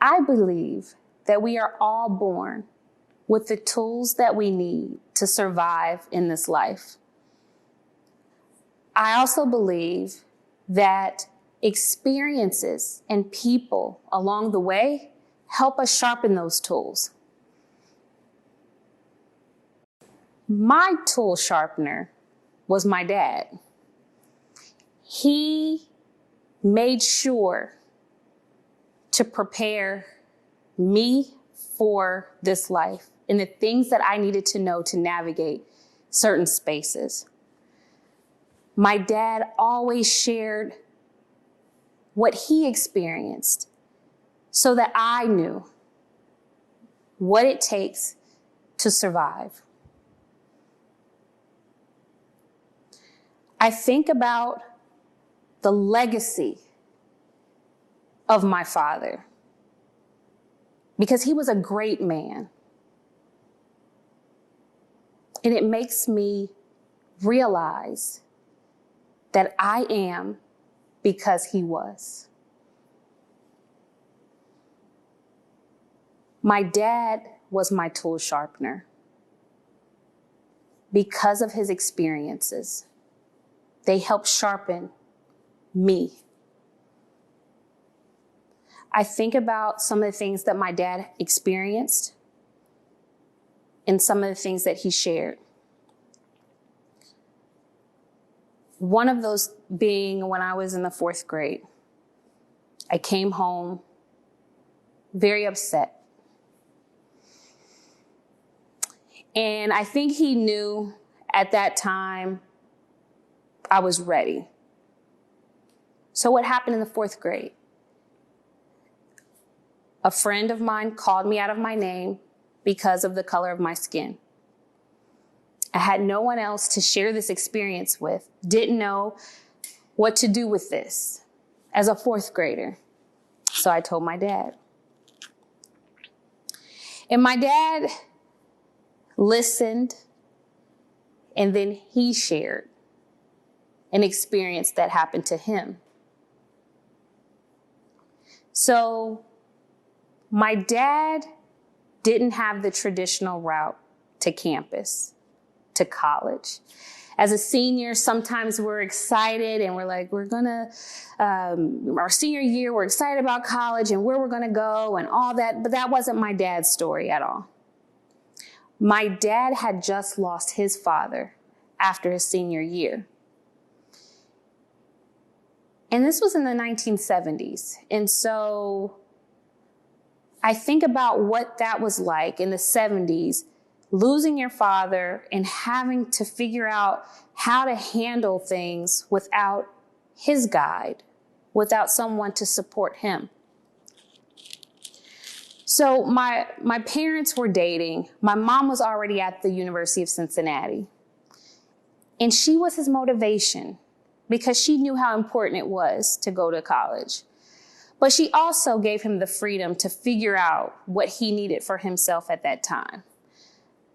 I believe that we are all born with the tools that we need to survive in this life. I also believe that experiences and people along the way help us sharpen those tools. My tool sharpener was my dad. He made sure to prepare me for this life and the things that I needed to know to navigate certain spaces. My dad always shared what he experienced so that I knew what it takes to survive. I think about the legacy of my father because he was a great man. And it makes me realize that I am because he was. My dad was my tool sharpener because of his experiences. They helped sharpen me. I think about some of the things that my dad experienced and some of the things that he shared. One of those being when I was in the 4th grade. I came home very upset. And I think he knew at that time I was ready. So what happened in the 4th grade? A friend of mine called me out of my name because of the color of my skin. I had no one else to share this experience with, didn't know what to do with this as a 4th grader. So I told my dad. And my dad listened, and then he shared an experience that happened to him. So my dad didn't have the traditional route to campus, to college. As a senior, sometimes we're excited and we're like, our senior year, we're excited about college and where we're gonna go and all that, but that wasn't my dad's story at all. My dad had just lost his father after his senior year. And this was in the 1970s. And so I think about what that was like in the 70s, losing your father and having to figure out how to handle things without his guide, without someone to support him. So my parents were dating. My mom was already at the University of Cincinnati. And she was his motivation because she knew how important it was to go to college. But she also gave him the freedom to figure out what he needed for himself at that time.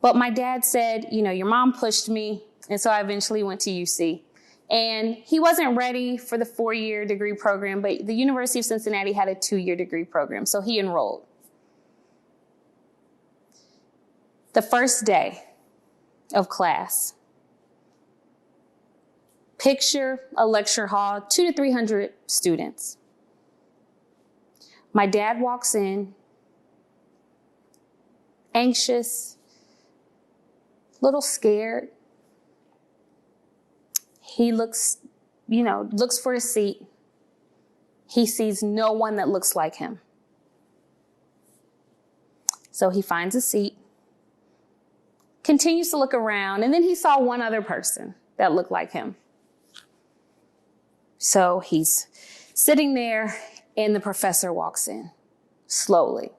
But my dad said, your mom pushed me. And so I eventually went to UC. And he wasn't ready for the 4-year degree program, but the University of Cincinnati had a 2-year degree program. So he enrolled. The first day of class, picture a lecture hall, 200 to 300 students. My dad walks in, anxious, little scared. He looks for a seat. He sees no one that looks like him. So he finds a seat, continues to look around, and then he saw one other person that looked like him. So he's sitting there, and the professor walks in slowly.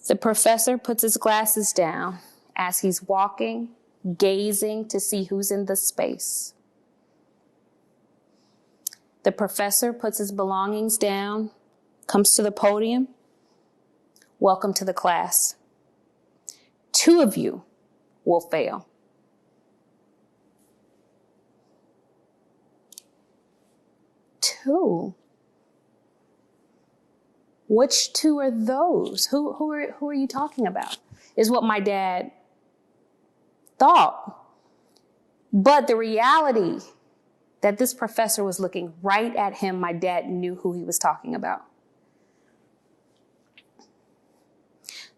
The professor puts his glasses down as he's walking, gazing to see who's in the space. The professor puts his belongings down, comes to the podium. Welcome to the class. 2 of you will fail. Two. Which two are those? Who are you talking about? Is what my dad thought. But the reality that this professor was looking right at him, my dad knew who he was talking about.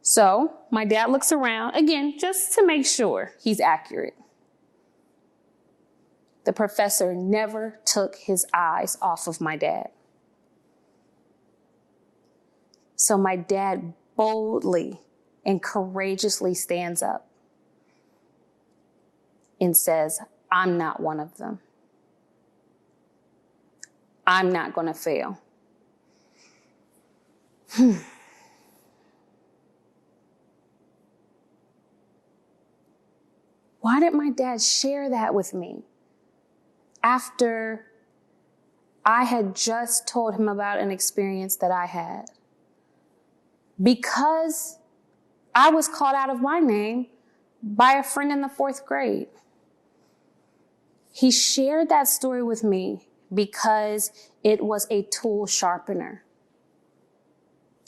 So my dad looks around, again, just to make sure he's accurate. The professor never took his eyes off of my dad. So my dad boldly and courageously stands up and says, I'm not one of them. I'm not going to fail. Why did my dad share that with me after I had just told him about an experience that I had? Because I was called out of my name by a friend in the 4th grade. He shared that story with me because it was a tool sharpener.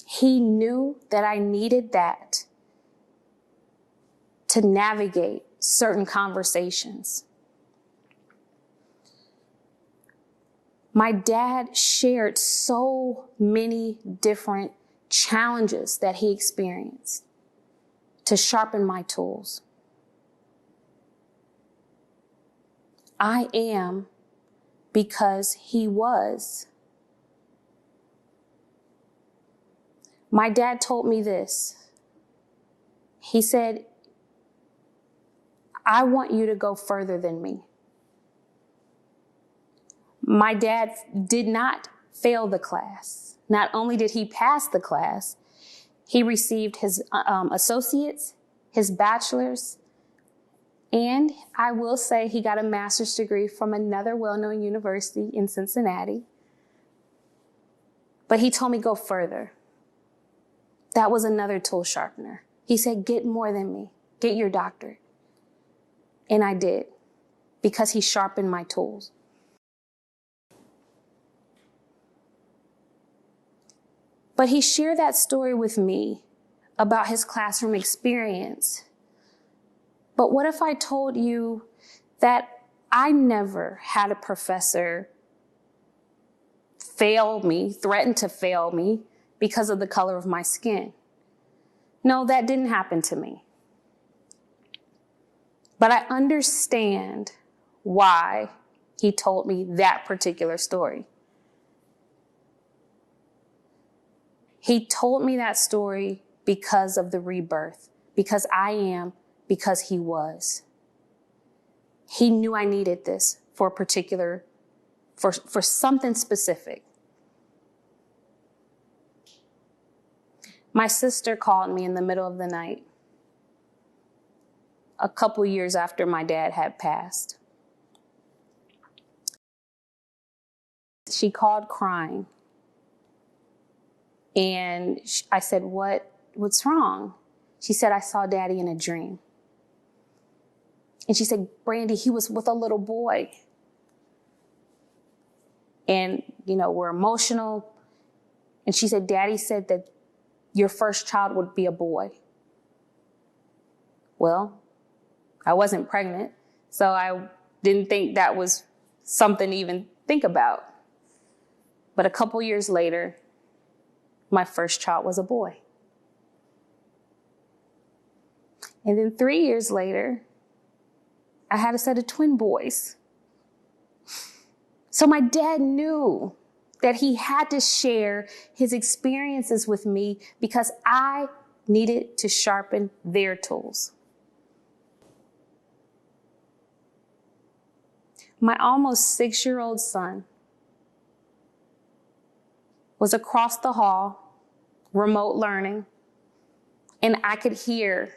He knew that I needed that to navigate certain conversations. My dad shared so many different challenges that he experienced to sharpen my tools. I am because he was. My dad told me this. He said, I want you to go further than me. My dad did not fail the class. Not only did he pass the class, he received his associates, his bachelor's, and I will say he got a master's degree from another well-known university in Cincinnati. But he told me go further. That was another tool sharpener. He said, get more than me. Get your doctorate. And I did, because he sharpened my tools. But he shared that story with me about his classroom experience. But what if I told you that I never had a professor fail me, threaten to fail me because of the color of my skin? No, that didn't happen to me. But I understand why he told me that particular story. He told me that story because of the rebirth, because I am, because he was. He knew I needed this for a particular, for something specific. My sister called me in the middle of the night, a couple years after my dad had passed. She called crying. And I said, what's wrong? She said, I saw Daddy in a dream. And she said, Brandi, he was with a little boy. And, we're emotional. And she said, Daddy said that your first child would be a boy. Well, I wasn't pregnant, so I didn't think that was something to even think about. But a couple years later, my first child was a boy. And then 3 years later, I had a set of twin boys. So my dad knew that he had to share his experiences with me because I needed to sharpen their tools. My almost 6-year-old son was across the hall, remote learning, and I could hear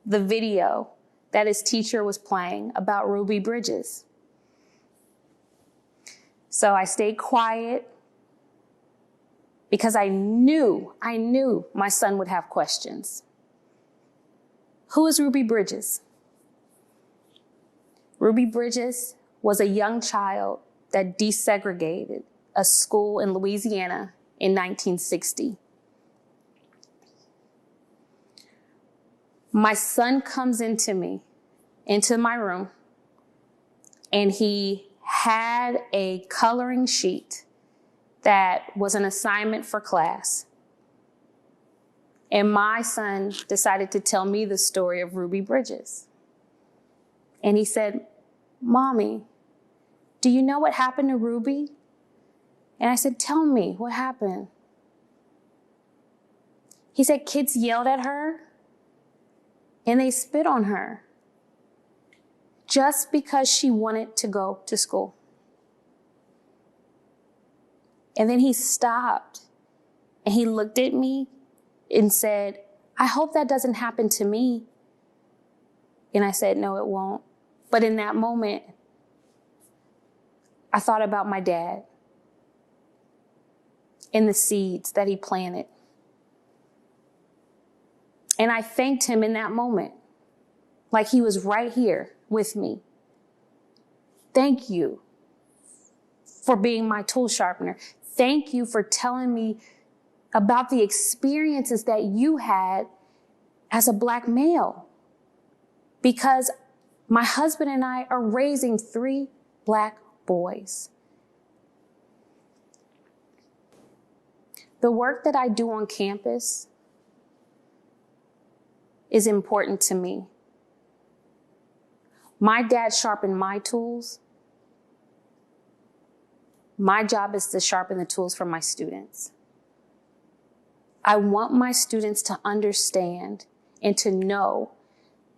the video that his teacher was playing about Ruby Bridges. So I stayed quiet because I knew my son would have questions. Who is Ruby Bridges? Ruby Bridges was a young child that desegregated a school in Louisiana in 1960. My son comes into my room, and he had a coloring sheet that was an assignment for class. And my son decided to tell me the story of Ruby Bridges. And he said, "Mommy, do you know what happened to Ruby?" And I said, "Tell me, what happened?" He said, "Kids yelled at her and they spit on her just because she wanted to go to school." And then he stopped and he looked at me and said, "I hope that doesn't happen to me." And I said, "No, it won't." But in that moment, I thought about my dad and the seeds that he planted. And I thanked him in that moment, like he was right here with me. Thank you for being my tool sharpener. Thank you for telling me about the experiences that you had as a Black male. Because my husband and I are raising 3 Black boys. The work that I do on campus is important to me. My dad sharpened my tools. My job is to sharpen the tools for my students. I want my students to understand and to know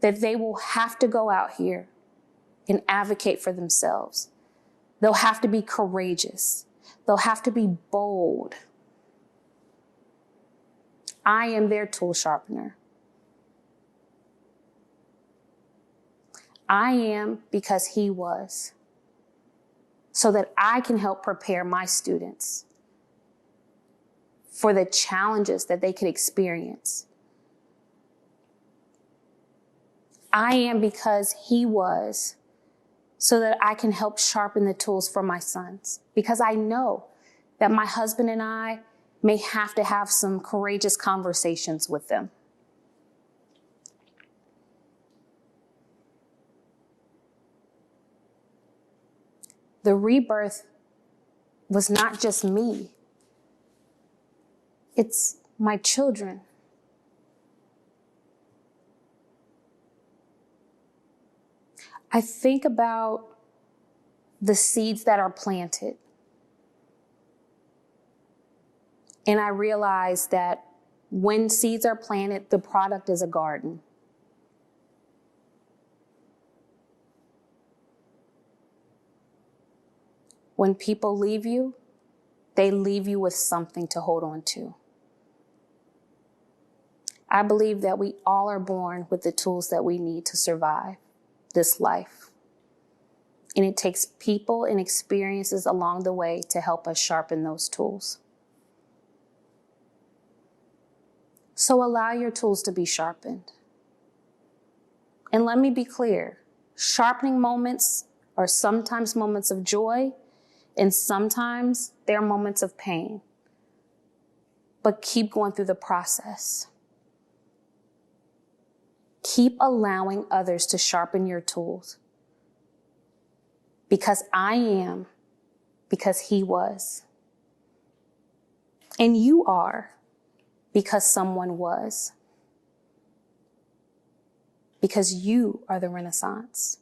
that they will have to go out here and advocate for themselves. They'll have to be courageous. They'll have to be bold. I am their tool sharpener. I am because he was, so that I can help prepare my students for the challenges that they could experience. I am because he was, so that I can help sharpen the tools for my sons, because I know that my husband and I may have to have some courageous conversations with them. The rebirth was not just me. It's my children. I think about the seeds that are planted. And I realize that when seeds are planted, the product is a garden. When people leave you, they leave you with something to hold on to. I believe that we all are born with the tools that we need to survive this life. And it takes people and experiences along the way to help us sharpen those tools. So allow your tools to be sharpened. And let me be clear, sharpening moments are sometimes moments of joy, and sometimes they're moments of pain. But keep going through the process. Keep allowing others to sharpen your tools. Because I am, because he was. And you are, because someone was. Because you are the Renaissance.